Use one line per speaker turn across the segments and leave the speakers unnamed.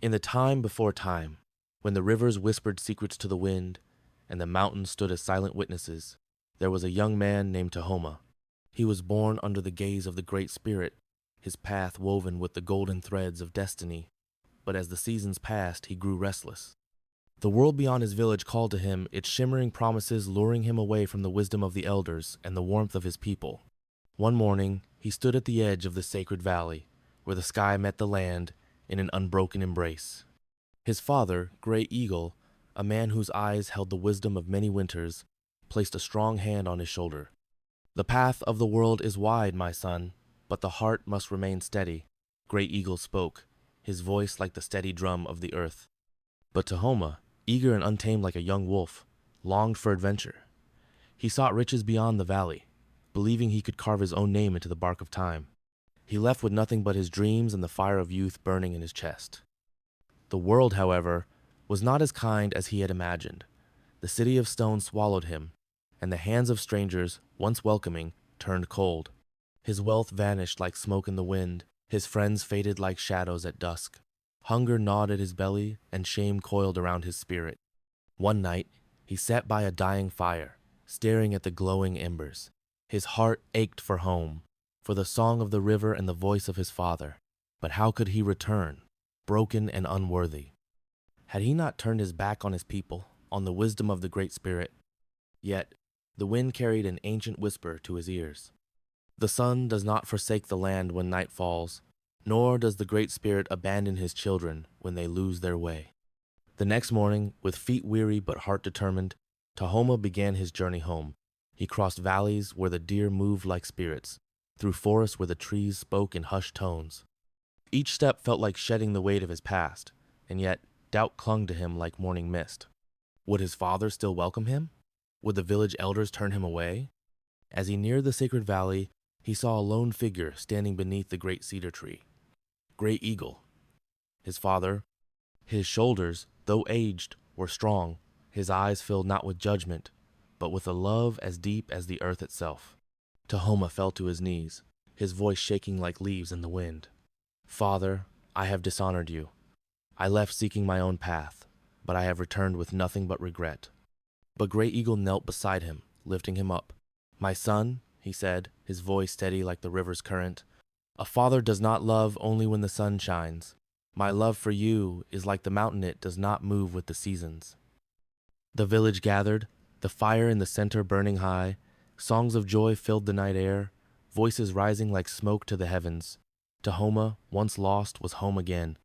In the time before time, when the rivers whispered secrets to the wind, and the mountains stood as silent witnesses, there was a young man named Tahoma. He was born under the gaze of the Great Spirit, his path woven with the golden threads of destiny. But as the seasons passed, he grew restless. The world beyond his village called to him, its shimmering promises luring him away from the wisdom of the elders and the warmth of his people. One morning, he stood at the edge of the sacred valley, where the sky met the land in an unbroken embrace. His father, Gray Eagle, a man whose eyes held the wisdom of many winters, placed a strong hand on his shoulder. "The path of the world is wide, my son, but the heart must remain steady," Gray Eagle spoke, his voice like the steady drum of the earth. But Tahoma, eager and untamed like a young wolf, longed for adventure. He sought riches beyond the valley, believing he could carve his own name into the bark of time. He left with nothing but his dreams and the fire of youth burning in his chest. The world, however, was not as kind as he had imagined. The city of stone swallowed him, and the hands of strangers, once welcoming, turned cold. His wealth vanished like smoke in the wind, his friends faded like shadows at dusk. Hunger gnawed at his belly, and shame coiled around his spirit. One night, he sat by a dying fire, staring at the glowing embers. His heart ached for home, for the song of the river and the voice of his father. But how could he return, broken and unworthy? Had he not turned his back on his people, on the wisdom of the Great Spirit? Yet, the wind carried an ancient whisper to his ears. The sun does not forsake the land when night falls, nor does the Great Spirit abandon his children when they lose their way. The next morning, with feet weary but heart determined, Tahoma began his journey home. He crossed valleys where the deer moved like spirits, through forests where the trees spoke in hushed tones. Each step felt like shedding the weight of his past, and yet doubt clung to him like morning mist. Would his father still welcome him? Would the village elders turn him away? As he neared the sacred valley, he saw a lone figure standing beneath the great cedar tree. Gray Eagle. His father. His shoulders, though aged, were strong, his eyes filled not with judgment, but with a love as deep as the earth itself. Tahoma fell to his knees, his voice shaking like leaves in the wind. "Father, I have dishonored you. I left seeking my own path, but I have returned with nothing but regret." But Gray Eagle knelt beside him, lifting him up. "My son," he said, his voice steady like the river's current, "a father does not love only when the sun shines. My love for you is like the mountain, it does not move with the seasons." The village gathered, the fire in the center burning high. Songs of joy filled the night air, voices rising like smoke to the heavens. Tahoma, once lost, was home again.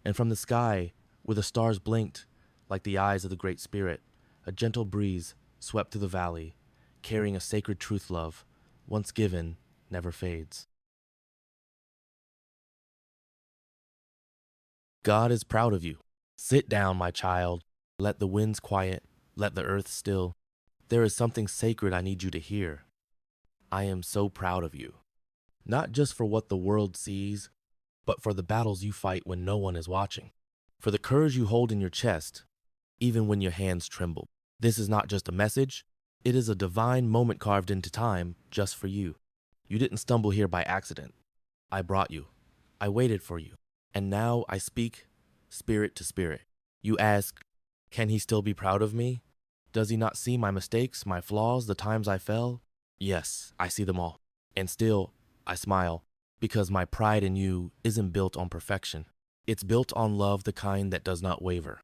And from the sky, where the stars blinked, like the eyes of the Great Spirit, a gentle breeze swept through the valley, carrying a sacred truth love, once given, never fades. God is proud of you. Sit down, my child. Let the winds quiet, let the earth still. There is something sacred I need you to hear. I am so proud of you. Not just for what the world sees, but for the battles you fight when no one is watching. For the courage you hold in your chest, even when your hands tremble. This is not just a message, it is a divine moment carved into time just for you. You didn't stumble here by accident. I brought you. I waited for you. And now I speak spirit to spirit. You ask, can he still be proud of me? Does he not see my mistakes, my flaws, the times I fell? Yes, I see them all. And still, I smile, because my pride in you isn't built on perfection. It's built on love, the kind that does not waver.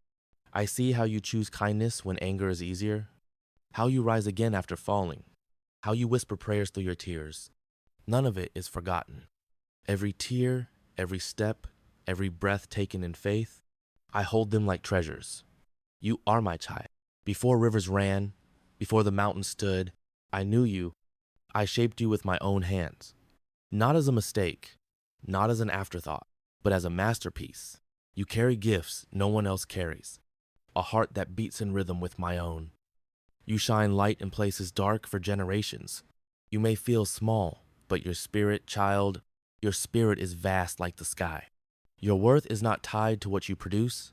I see how you choose kindness when anger is easier, how you rise again after falling, how you whisper prayers through your tears. None of it is forgotten. Every tear, every step, every breath taken in faith, I hold them like treasures. You are my child. Before rivers ran, before the mountains stood, I knew you. I shaped you with my own hands. Not as a mistake, not as an afterthought, but as a masterpiece. You carry gifts no one else carries, a heart that beats in rhythm with my own. You shine light in places dark for generations. You may feel small, but your spirit, child, your spirit is vast like the sky. Your worth is not tied to what you produce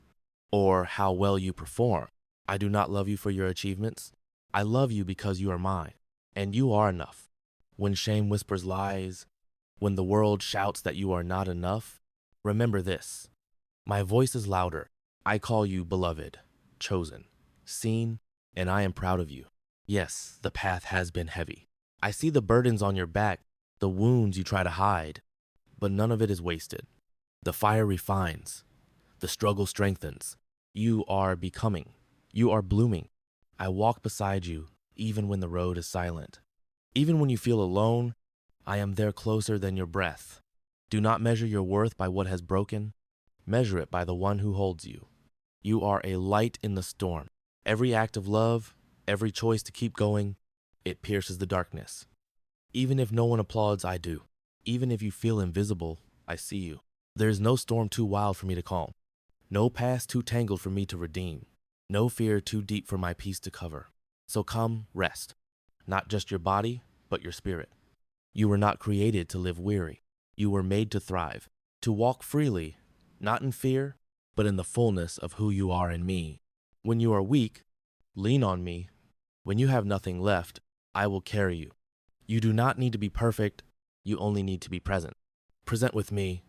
or how well you perform. I do not love you for your achievements. I love you because you are mine, and you are enough. When shame whispers lies, when the world shouts that you are not enough, remember this. My voice is louder. I call you beloved, chosen, seen, and I am proud of you. Yes, the path has been heavy. I see the burdens on your back, the wounds you try to hide, but none of it is wasted. The fire refines. The struggle strengthens. You are becoming. You are blooming. I walk beside you, even when the road is silent. Even when you feel alone, I am there closer than your breath. Do not measure your worth by what has broken. Measure it by the one who holds you. You are a light in the storm. Every act of love, every choice to keep going, it pierces the darkness. Even if no one applauds, I do. Even if you feel invisible, I see you. There is no storm too wild for me to calm. No past too tangled for me to redeem. No fear too deep for my peace to cover. So come, rest. Not just your body, but your spirit. You were not created to live weary. You were made to thrive, to walk freely, not in fear, but in the fullness of who you are in me. When you are weak, lean on me. When you have nothing left, I will carry you. You do not need to be perfect. You only need to be present. Present with me.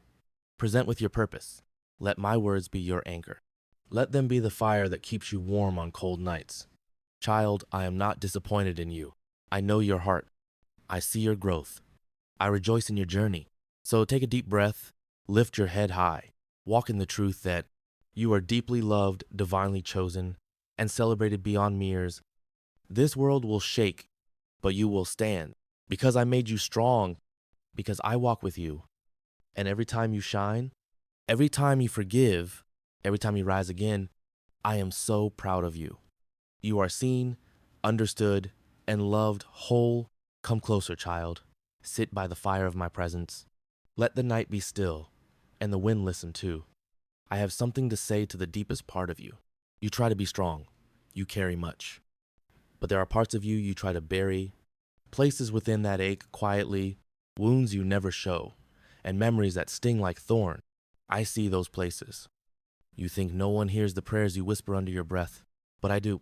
Present with your purpose. Let my words be your anchor. Let them be the fire that keeps you warm on cold nights. Child, I am not disappointed in you. I know your heart. I see your growth. I rejoice in your journey. So take a deep breath, lift your head high, walk in the truth that you are deeply loved, divinely chosen, and celebrated beyond mirrors. This world will shake, but you will stand, because I made you strong, because I walk with you. And every time you shine, every time you forgive, every time you rise again, I am so proud of you. You are seen, understood, and loved whole. Come closer, child. Sit by the fire of my presence. Let the night be still, and the wind listen too. I have something to say to the deepest part of you. You try to be strong. You carry much. But there are parts of you you try to bury, places within that ache quietly, wounds you never show, and memories that sting like thorn. I see those places. You think no one hears the prayers you whisper under your breath, but I do.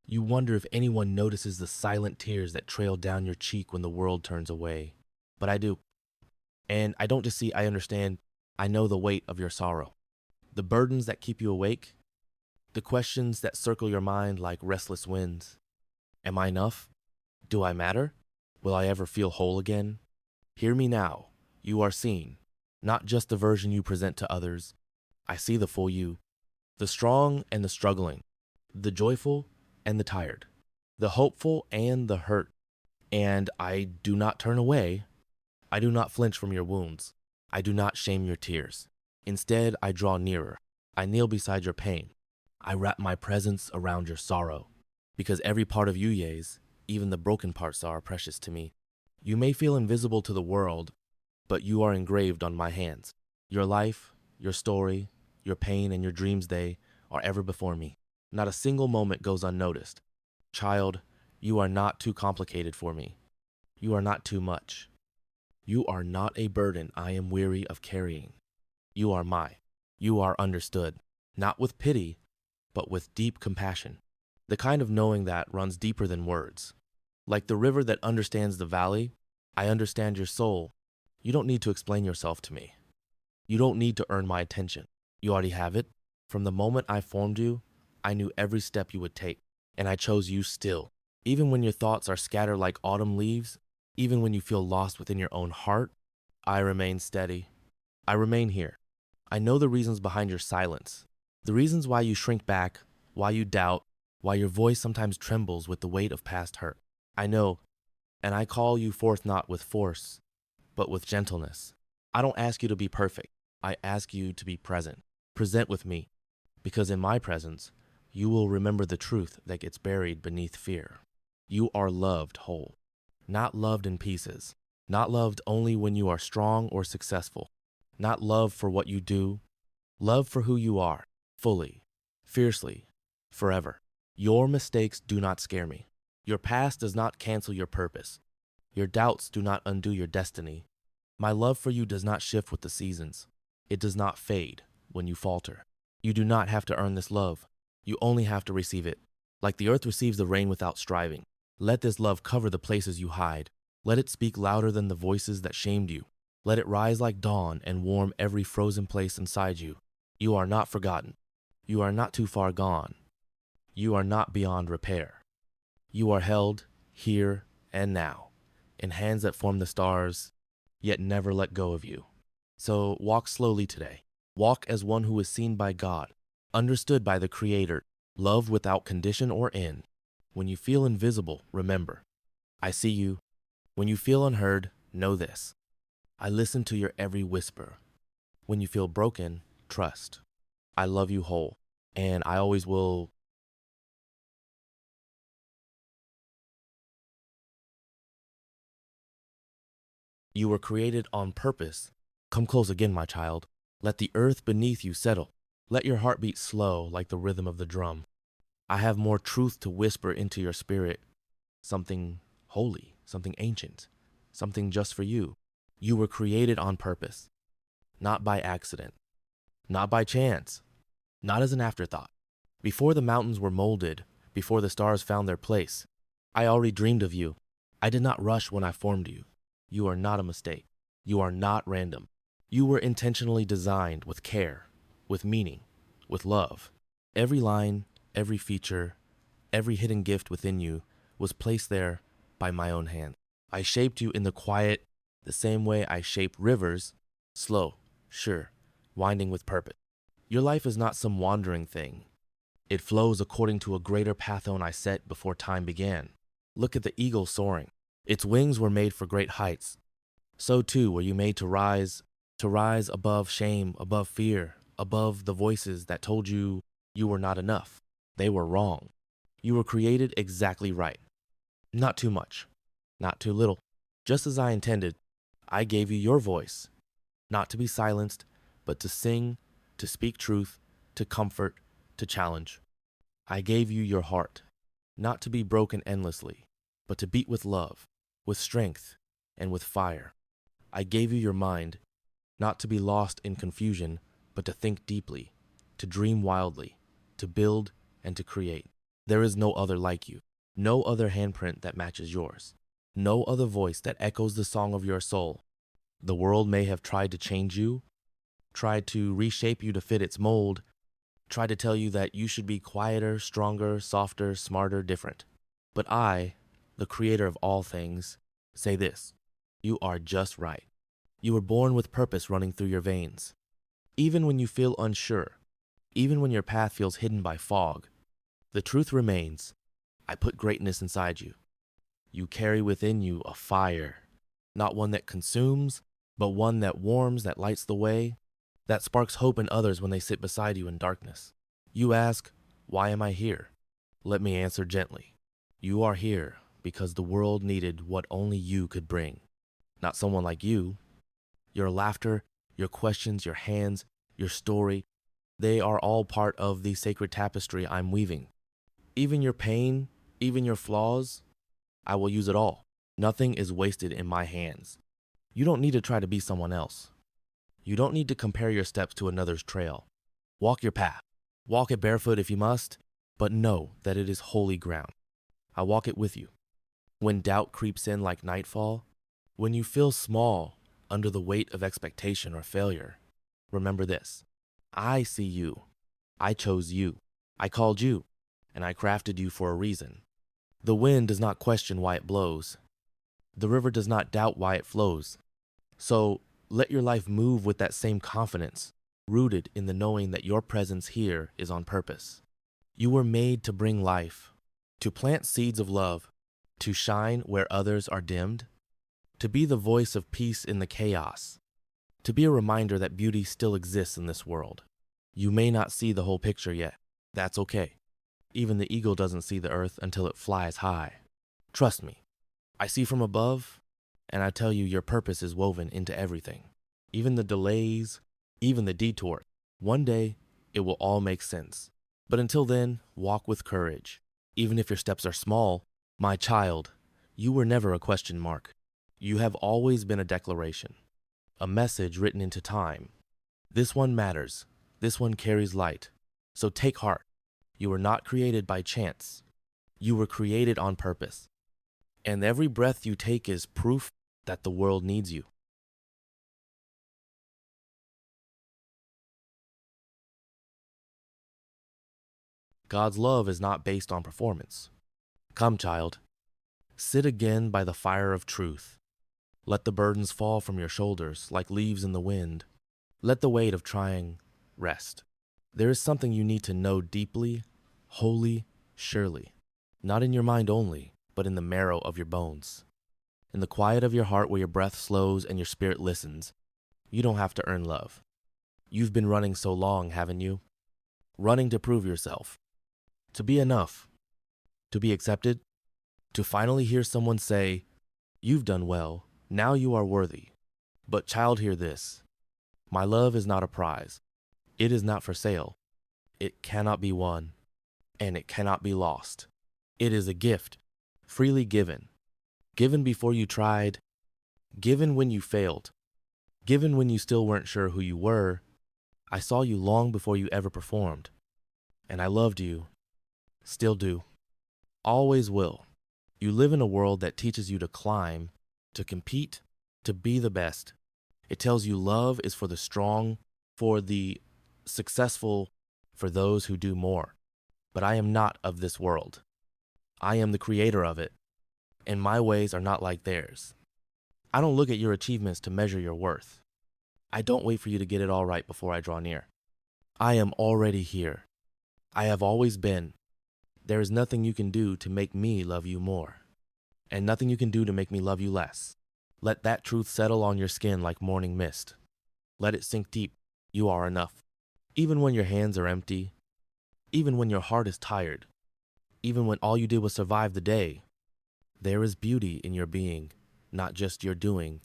You wonder if anyone notices the silent tears that trail down your cheek when the world turns away, but I do. And I don't just see, I understand. I know the weight of your sorrow, the burdens that keep you awake, the questions that circle your mind like restless winds. Am I enough? Do I matter? Will I ever feel whole again? Hear me now. You are seen, not just the version you present to others. I see the full you, the strong and the struggling, the joyful and the tired, the hopeful and the hurt. And I do not turn away. I do not flinch from your wounds. I do not shame your tears. Instead, I draw nearer. I kneel beside your pain. I wrap my presence around your sorrow. Because every part of you, Yays, even the broken parts, are precious to me. You may feel invisible to the world, but you are engraved on my hands. Your life, your story, your pain, and your dreams, they are ever before me. Not a single moment goes unnoticed. Child, you are not too complicated for me. You are not too much. You are not a burden I am weary of carrying. You are mine. You are understood, not with pity, but with deep compassion. The kind of knowing that runs deeper than words. Like the river that understands the valley, I understand your soul. You don't need to explain yourself to me. You don't need to earn my attention. You already have it. From the moment I formed you, I knew every step you would take, and I chose you still. Even when your thoughts are scattered like autumn leaves, even when you feel lost within your own heart, I remain steady. I remain here. I know the reasons behind your silence, the reasons why you shrink back, why you doubt, why your voice sometimes trembles with the weight of past hurt. I know, and I call you forth not with force, but with gentleness. I don't ask you to be perfect. I ask you to be present. Present with me, because in my presence, you will remember the truth that gets buried beneath fear. You are loved whole, not loved in pieces, not loved only when you are strong or successful, not loved for what you do, loved for who you are, fully, fiercely, forever. Your mistakes do not scare me. Your past does not cancel your purpose. Your doubts do not undo your destiny. My love for you does not shift with the seasons. It does not fade when you falter. You do not have to earn this love. You only have to receive it. Like the earth receives the rain without striving. Let this love cover the places you hide. Let it speak louder than the voices that shamed you. Let it rise like dawn and warm every frozen place inside you. You are not forgotten. You are not too far gone. You are not beyond repair. You are held here and now in hands that form the stars, yet never let go of you. So walk slowly today. Walk as one who is seen by God, understood by the Creator, loved without condition or end. When you feel invisible, remember, I see you. When you feel unheard, know this. I listen to your every whisper. When you feel broken, trust. I love you whole, and I always will. You were created on purpose. Come close again, my child. Let the earth beneath you settle. Let your heart beat slow like the rhythm of the drum. I have more truth to whisper into your spirit. Something holy, something ancient, something just for you. You were created on purpose, not by accident, not by chance, not as an afterthought. Before the mountains were molded, before the stars found their place, I already dreamed of you. I did not rush when I formed you. You are not a mistake. You are not random. You were intentionally designed with care, with meaning, with love. Every line, every feature, every hidden gift within you was placed there by my own hand. I shaped you in the quiet, the same way I shape rivers, slow, sure, winding with purpose. Your life is not some wandering thing. It flows according to a greater pathone I set before time began. Look at the eagle soaring. Its wings were made for great heights. So too were you made to rise above shame, above fear, above the voices that told you you were not enough. They were wrong. You were created exactly right. Not too much, not too little. Just as I intended, I gave you your voice, not to be silenced, but to sing, to speak truth, to comfort, to challenge. I gave you your heart, not to be broken endlessly, but to beat with love, with strength, and with fire. I gave you your mind, not to be lost in confusion, but to think deeply, to dream wildly, to build and to create. There is no other like you, no other handprint that matches yours, no other voice that echoes the song of your soul. The world may have tried to change you, tried to reshape you to fit its mold, tried to tell you that you should be quieter, stronger, softer, smarter, different. But I, the creator of all things, say this: you are just right. You were born with purpose running through your veins. Even when you feel unsure, even when your path feels hidden by fog, the truth remains. I put greatness inside you. You carry within you a fire, not one that consumes, but one that warms, that lights the way, that sparks hope in others when they sit beside you in darkness. You ask, why am I here? Let me answer gently. You are here because the world needed what only you could bring. Not someone like you. Your laughter, your questions, your hands, your story, they are all part of the sacred tapestry I'm weaving. Even your pain, even your flaws, I will use it all. Nothing is wasted in my hands. You don't need to try to be someone else. You don't need to compare your steps to another's trail. Walk your path. Walk it barefoot if you must, but know that it is holy ground. I walk it with you. When doubt creeps in like nightfall, when you feel small under the weight of expectation or failure, remember this: I see you. I chose you. I called you, and I crafted you for a reason. The wind does not question why it blows. The river does not doubt why it flows. So let your life move with that same confidence, rooted in the knowing that your presence here is on purpose. You were made to bring life, to plant seeds of love, to shine where others are dimmed, to be the voice of peace in the chaos, to be a reminder that beauty still exists in this world. You may not see the whole picture yet. That's okay. Even the eagle doesn't see the earth until it flies high. Trust me, I see from above, and I tell you your purpose is woven into everything. Even the delays, even the detours. One day, it will all make sense. But until then, walk with courage. Even if your steps are small, my child, you were never a question mark. You have always been a declaration, a message written into time. This one matters. This one carries light. So take heart. You were not created by chance. You were created on purpose. And every breath you take is proof that the world needs you. God's love is not based on performance. Come, child, sit again by the fire of truth. Let the burdens fall from your shoulders like leaves in the wind. Let the weight of trying rest. There is something you need to know deeply, wholly, surely. Not in your mind only, but in the marrow of your bones. In the quiet of your heart where your breath slows and your spirit listens. You don't have to earn love. You've been running so long, haven't you? Running to prove yourself. To be enough. To be accepted. To finally hear someone say, "You've done well. Now you are worthy." But child, hear this. My love is not a prize. It is not for sale. It cannot be won. And it cannot be lost. It is a gift, freely given. Given before you tried. Given when you failed. Given when you still weren't sure who you were. I saw you long before you ever performed. And I loved you. Still do. Always will. You live in a world that teaches you to climb, to compete, to be the best. It tells you love is for the strong, for the successful, for those who do more. But I am not of this world. I am the creator of it, and my ways are not like theirs. I don't look at your achievements to measure your worth. I don't wait for you to get it all right before I draw near. I am already here. I have always been. There is nothing you can do to make me love you more, and nothing you can do to make me love you less. Let that truth settle on your skin like morning mist. Let it sink deep. You are enough. Even when your hands are empty, even when your heart is tired, even when all you did was survive the day, there is beauty in your being, not just your doing.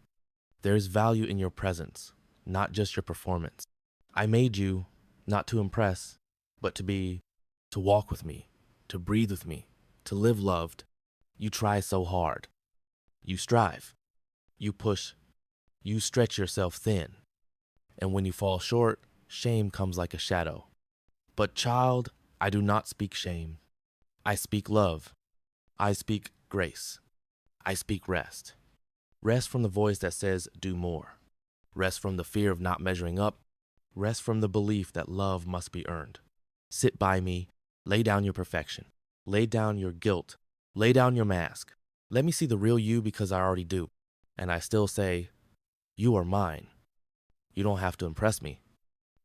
There is value in your presence, not just your performance. I made you not to impress, but to walk with me, to breathe with me, to live loved. You try so hard. You strive. You push. You stretch yourself thin. And when you fall short, shame comes like a shadow. But child, I do not speak shame. I speak love. I speak grace. I speak rest. Rest from the voice that says, do more. Rest from the fear of not measuring up. Rest from the belief that love must be earned. Sit by me. Lay down your perfection. Lay down your guilt. Lay down your mask. Let me see the real you because I already do. And I still say, you are mine. You don't have to impress me.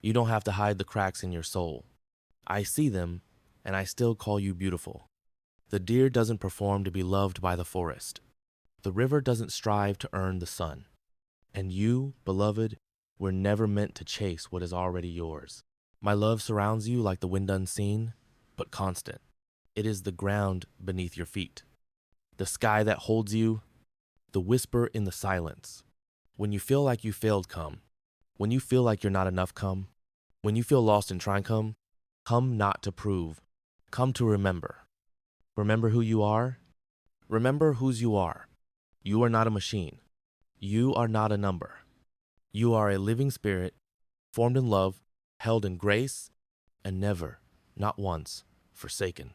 You don't have to hide the cracks in your soul. I see them, and I still call you beautiful. The deer doesn't perform to be loved by the forest. The river doesn't strive to earn the sun. And you, beloved, were never meant to chase what is already yours. My love surrounds you like the wind unseen, but constant. It is the ground beneath your feet, the sky that holds you, the whisper in the silence. When you feel like you failed, come. When you feel like you're not enough, come. When you feel lost in trying, come. Come not to prove. Come to remember. Remember who you are. Remember whose you are. You are not a machine. You are not a number. You are a living spirit, formed in love, held in grace, and never, not once, forsaken.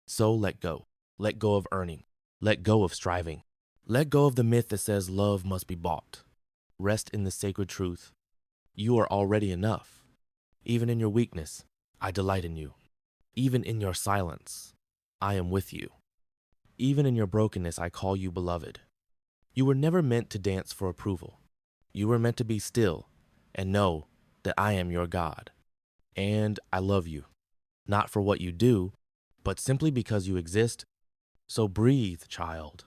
So let go. Let go of earning. Let go of striving. Let go of the myth that says love must be bought. Rest in the sacred truth. You are already enough. Even in your weakness, I delight in you. Even in your silence, I am with you. Even in your brokenness, I call you beloved. You were never meant to dance for approval. You were meant to be still and know that I am your God. And I love you, not for what you do, but simply because you exist. So breathe, child.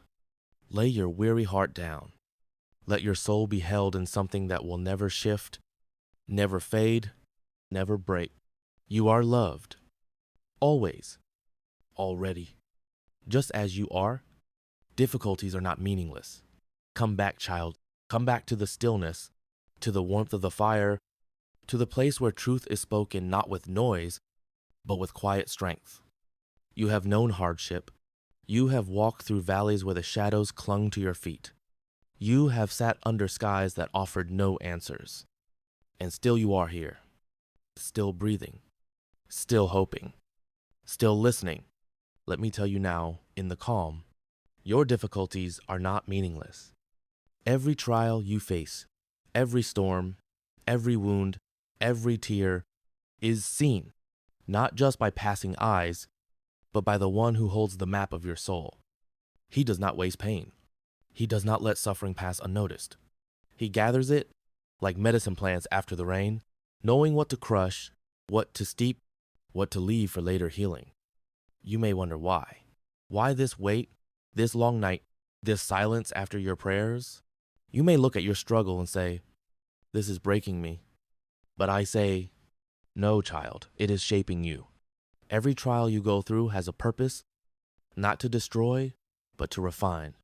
Lay your weary heart down. Let your soul be held in something that will never shift, never fade, never break. You are loved. Always. Already. Just as you are, difficulties are not meaningless. Come back, child. Come back to the stillness, to the warmth of the fire, to the place where truth is spoken not with noise, but with quiet strength. You have known hardship. You have walked through valleys where the shadows clung to your feet. You have sat under skies that offered no answers. And still you are here, still breathing, still hoping, still listening. Let me tell you now, in the calm, your difficulties are not meaningless. Every trial you face, every storm, every wound, every tear is seen, not just by passing eyes, but by the one who holds the map of your soul. He does not waste pain. He does not let suffering pass unnoticed. He gathers it like medicine plants after the rain, knowing what to crush, what to steep, what to leave for later healing. You may wonder why. Why this wait, this long night, this silence after your prayers? You may look at your struggle and say, "This is breaking me." But I say, no, child, it is shaping you. Every trial you go through has a purpose, not to destroy, but to refine.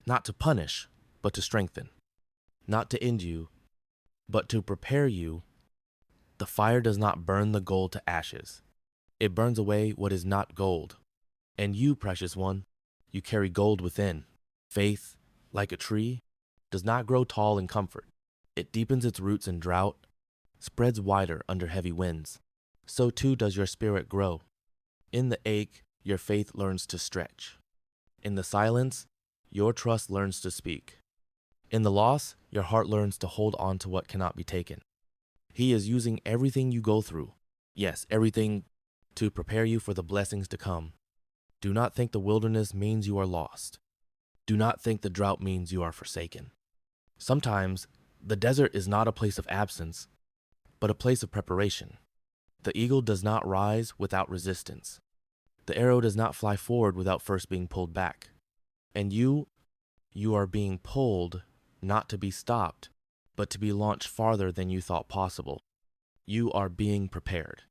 Not to punish, but to strengthen. Not to end you, but to prepare you. The fire does not burn the gold to ashes. It burns away what is not gold. And you, precious one, you carry gold within. Faith, like a tree, does not grow tall in comfort. It deepens its roots in drought, spreads wider under heavy winds. So too does your spirit grow. In the ache, your faith learns to stretch. In the silence, your trust learns to speak. In the loss, your heart learns to hold on to what cannot be taken. He is using everything you go through, yes, everything, to prepare you for the blessings to come. Do not think the wilderness means you are lost. Do not think the drought means you are forsaken. Sometimes, the desert is not a place of absence, but a place of preparation. The eagle does not rise without resistance. The arrow does not fly forward without first being pulled back. And you are being pulled not to be stopped, but to be launched farther than you thought possible. You are being prepared.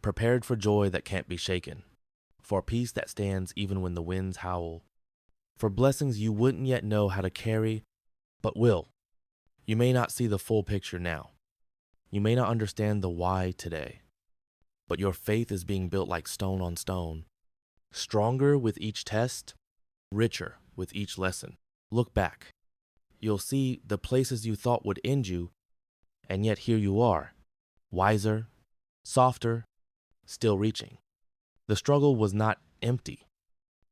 Prepared for joy that can't be shaken, for peace that stands even when the winds howl, for blessings you wouldn't yet know how to carry, but will. You may not see the full picture now. You may not understand the why today, but your faith is being built like stone on stone, stronger with each test, richer with each lesson. Look back. You'll see the places you thought would end you, and yet here you are, wiser, softer, still reaching. The struggle was not empty.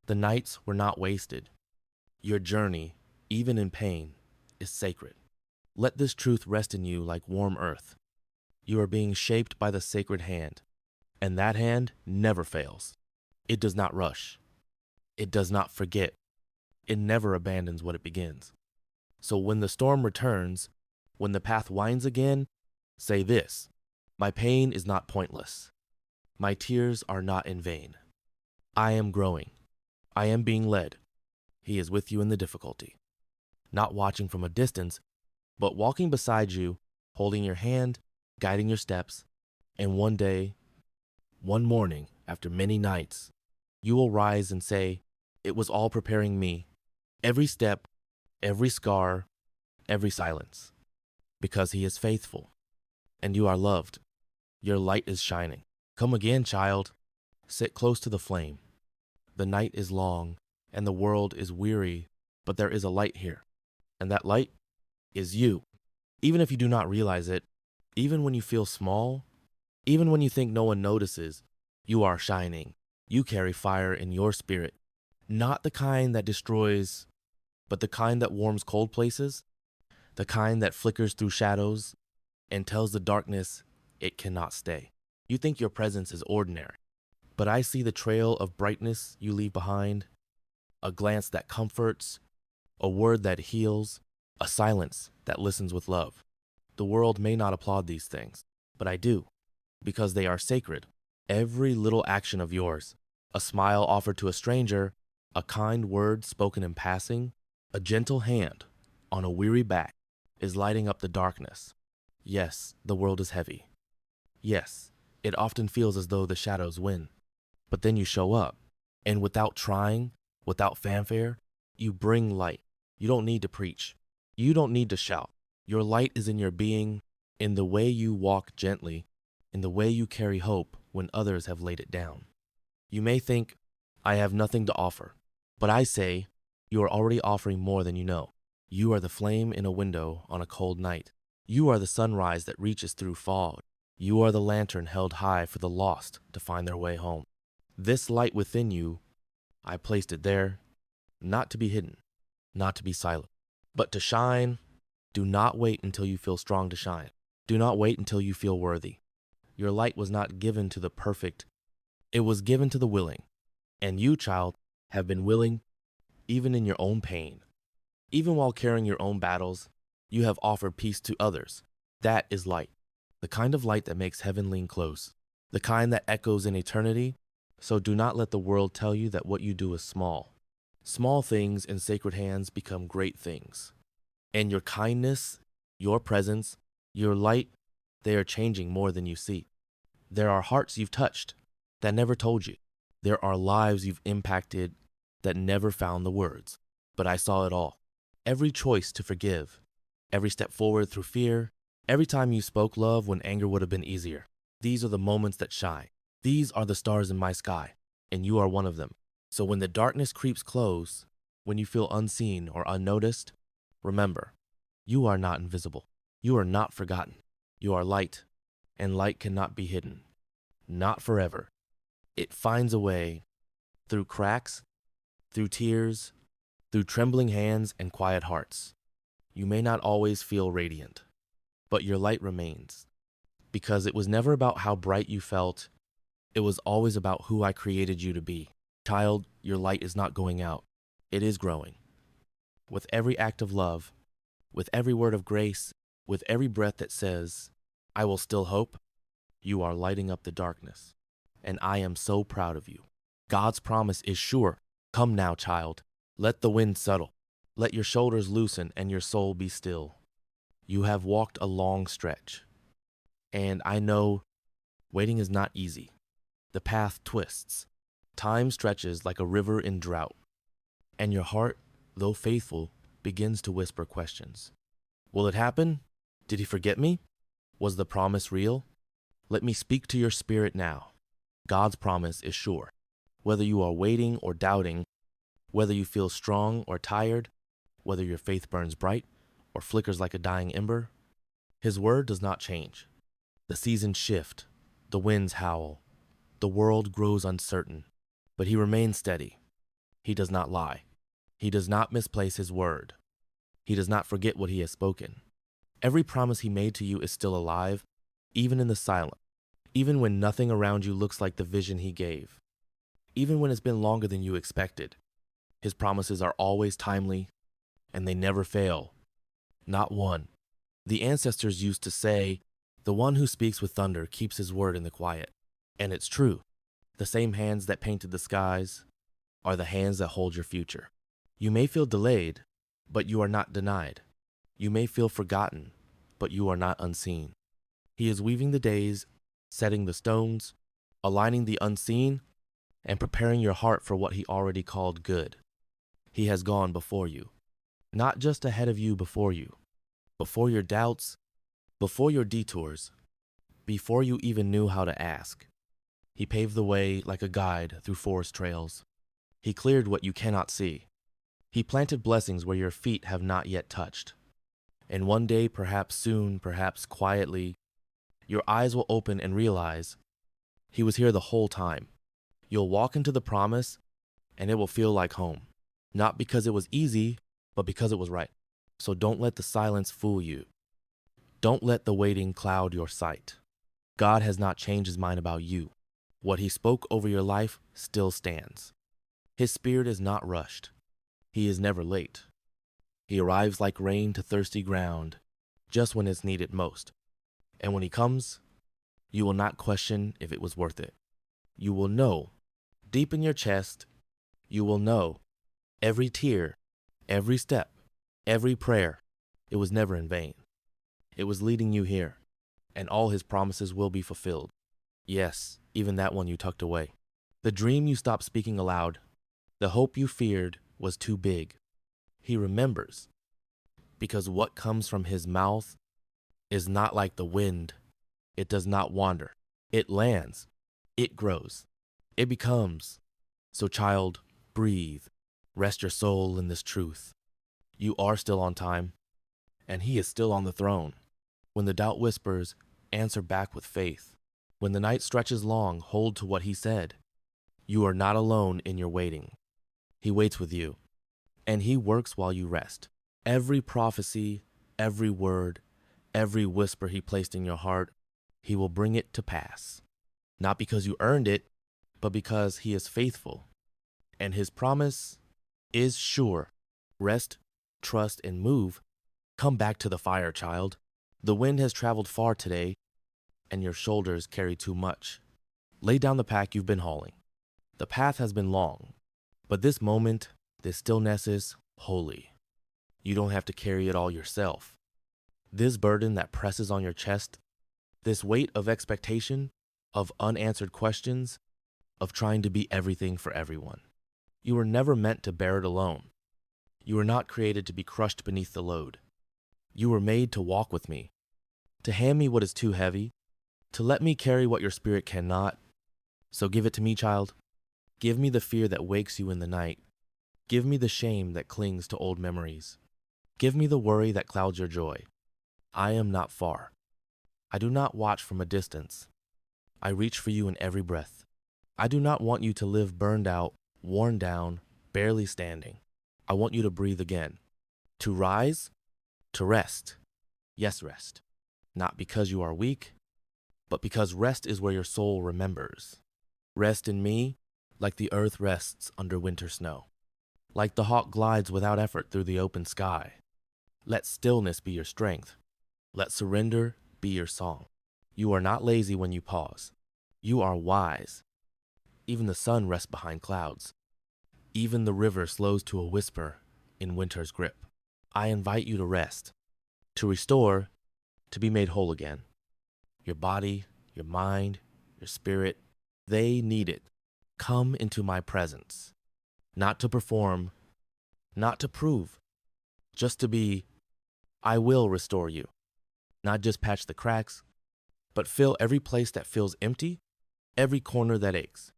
The nights were not wasted. Your journey, even in pain, is sacred. Let this truth rest in you like warm earth. You are being shaped by the sacred hand, and that hand never fails. It does not rush. It does not forget. It never abandons what it begins. So when the storm returns, when the path winds again, say this: my pain is not pointless. My tears are not in vain. I am growing. I am being led. He is with you in the difficulty, not watching from a distance, but walking beside you, holding your hand, guiding your steps, and one day, one morning, after many nights, you will rise and say, it was all preparing me. Every step, every scar, every silence. Because he is faithful, and you are loved. Your light is shining. Come again, child. Sit close to the flame. The night is long, and the world is weary, but there is a light here. And that light is you. Even if you do not realize it, even when you feel small, even when you think no one notices, you are shining. You carry fire in your spirit. Not the kind that destroys, but the kind that warms cold places, the kind that flickers through shadows and tells the darkness it cannot stay. You think your presence is ordinary, but I see the trail of brightness you leave behind, a glance that comforts, a word that heals, a silence that listens with love. The world may not applaud these things, but I do, because they are sacred. Every little action of yours, a smile offered to a stranger, a kind word spoken in passing, a gentle hand on a weary back, is lighting up the darkness. Yes, the world is heavy. Yes, it often feels as though the shadows win. But then you show up, and without trying, without fanfare, you bring light. You don't need to preach. You don't need to shout. Your light is in your being, in the way you walk gently, in the way you carry hope when others have laid it down. You may think, I have nothing to offer, but I say, you are already offering more than you know. You are the flame in a window on a cold night. You are the sunrise that reaches through fog. You are the lantern held high for the lost to find their way home. This light within you, I placed it there, not to be hidden, not to be silent, but to shine. Do not wait until you feel strong to shine. Do not wait until you feel worthy. Your light was not given to the perfect, it was given to the willing. And you, child, have been willing even in your own pain. Even while carrying your own battles, you have offered peace to others. That is light, the kind of light that makes heaven lean close, the kind that echoes in eternity. So do not let the world tell you that what you do is small. Small things in sacred hands become great things. And your kindness, your presence, your light, they are changing more than you see. There are hearts you've touched that never told you. There are lives you've impacted that never found the words. But I saw it all. Every choice to forgive, every step forward through fear, every time you spoke love when anger would have been easier. These are the moments that shine. These are the stars in my sky, and you are one of them. So when the darkness creeps close, when you feel unseen or unnoticed, remember, you are not invisible. You are not forgotten. You are light, and light cannot be hidden. Not forever. It finds a way through cracks, through tears, through trembling hands and quiet hearts. You may not always feel radiant, but your light remains. Because it was never about how bright you felt, it was always about who I created you to be. Child, your light is not going out. It is growing. With every act of love, with every word of grace, with every breath that says, I will still hope, you are lighting up the darkness. And I am so proud of you. God's promise is sure. Come now, child. Let the wind settle. Let your shoulders loosen and your soul be still. You have walked a long stretch. And I know waiting is not easy. The path twists. Time stretches like a river in drought. And your heart, though faithful, begins to whisper questions. Will it happen? Did he forget me? Was the promise real? Let me speak to your spirit now. God's promise is sure. Whether you are waiting or doubting, whether you feel strong or tired, whether your faith burns bright or flickers like a dying ember, his word does not change. The seasons shift, the winds howl, the world grows uncertain, but he remains steady. He does not lie. He does not misplace his word. He does not forget what he has spoken. Every promise he made to you is still alive, even in the silence, even when nothing around you looks like the vision he gave, even when it's been longer than you expected. His promises are always timely, and they never fail. Not one. The ancestors used to say, the one who speaks with thunder keeps his word in the quiet. And it's true. The same hands that painted the skies are the hands that hold your future. You may feel delayed, but you are not denied. You may feel forgotten, but you are not unseen. He is weaving the days, setting the stones, aligning the unseen, and preparing your heart for what he already called good. He has gone before you, not just ahead of you, before your doubts, before your detours, before you even knew how to ask. He paved the way like a guide through forest trails. He cleared what you cannot see. He planted blessings where your feet have not yet touched. And one day, perhaps soon, perhaps quietly, your eyes will open and realize he was here the whole time. You'll walk into the promise, and it will feel like home. Not because it was easy, but because it was right. So don't let the silence fool you. Don't let the waiting cloud your sight. God has not changed his mind about you. What he spoke over your life still stands. His spirit is not rushed. He is never late. He arrives like rain to thirsty ground, just when it's needed most. And when he comes, you will not question if it was worth it. You will know, deep in your chest, you will know every tear, every step, every prayer, it was never in vain. It was leading you here, and all his promises will be fulfilled. Yes, even that one you tucked away. The dream you stopped speaking aloud, the hope you feared was too big. He remembers, because what comes from his mouth is not like the wind. It does not wander. It lands. It grows. It becomes. So child, breathe. Rest your soul in this truth. You are still on time, and he is still on the throne. When the doubt whispers, answer back with faith. When the night stretches long, hold to what he said. You are not alone in your waiting. He waits with you, and he works while you rest. Every prophecy, every word, every whisper he placed in your heart, He will bring it to pass. Not because you earned it, but because he is faithful. And his promise is sure. Rest, trust, and move. Come back to the fire, child. The wind has traveled far today, and your shoulders carry too much. Lay down the pack you've been hauling. The path has been long, but this moment, this stillness is holy. You don't have to carry it all yourself. This burden that presses on your chest, this weight of expectation, of unanswered questions, of trying to be everything for everyone. You were never meant to bear it alone. You were not created to be crushed beneath the load. You were made to walk with me, to hand me what is too heavy, to let me carry what your spirit cannot. So give it to me, child. Give me the fear that wakes you in the night. Give me the shame that clings to old memories. Give me the worry that clouds your joy. I am not far. I do not watch from a distance. I reach for you in every breath. I do not want you to live burned out, worn down, barely standing. I want you to breathe again. To rise, to rest. Yes, rest. Not because you are weak, but because rest is where your soul remembers. Rest in me, like the earth rests under winter snow. Like the hawk glides without effort through the open sky. Let stillness be your strength. Let surrender be your song. You are not lazy when you pause. You are wise. Even the sun rests behind clouds. Even the river slows to a whisper in winter's grip. I invite you to rest, to restore, to be made whole again. Your body, your mind, your spirit, they need it. Come into my presence, not to perform, not to prove, just to be. I will restore you, not just patch the cracks, but fill every place that feels empty, every corner that aches.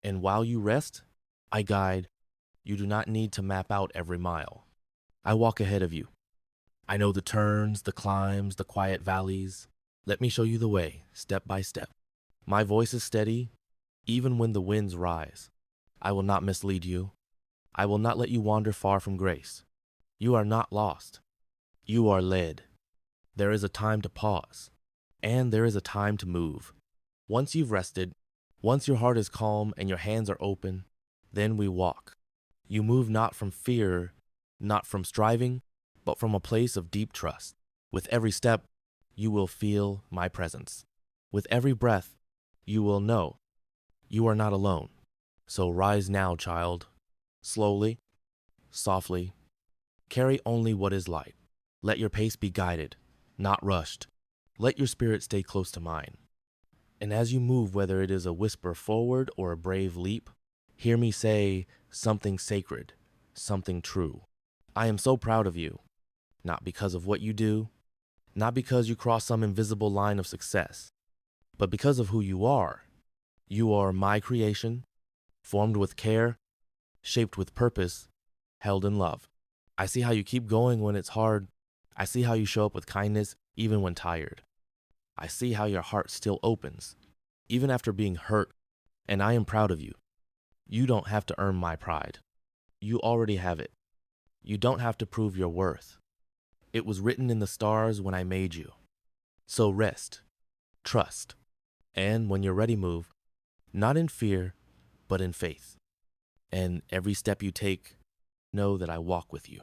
And while you rest, I guide. You do not need to map out every mile. I walk ahead of you. I know the turns, the climbs, the quiet valleys. Let me show you the way, step by step. My voice is steady, even when the winds rise. I will not mislead you. I will not let you wander far from grace. You are not lost. You are led. There is a time to pause, and there is a time to move. Once you've rested, once your heart is calm and your hands are open, then we walk. You move not from fear, not from striving, but from a place of deep trust. With every step, you will feel my presence. With every breath, you will know you are not alone. So rise now, child. Slowly, softly. Carry only what is light. Let your pace be guided, not rushed. Let your spirit stay close to mine. And as you move, whether it is a whisper forward or a brave leap, hear me say something sacred, something true. I am so proud of you, not because of what you do, not because you cross some invisible line of success, but because of who you are. You are my creation, formed with care, shaped with purpose, held in love. I see how you keep going when it's hard. I see how you show up with kindness even when tired. I see how your heart still opens, even after being hurt, and I am proud of you. You don't have to earn my pride. You already have it. You don't have to prove your worth. It was written in the stars when I made you. So rest, trust, and when you're ready, move, not in fear, but in faith. And every step you take, know that I walk with you.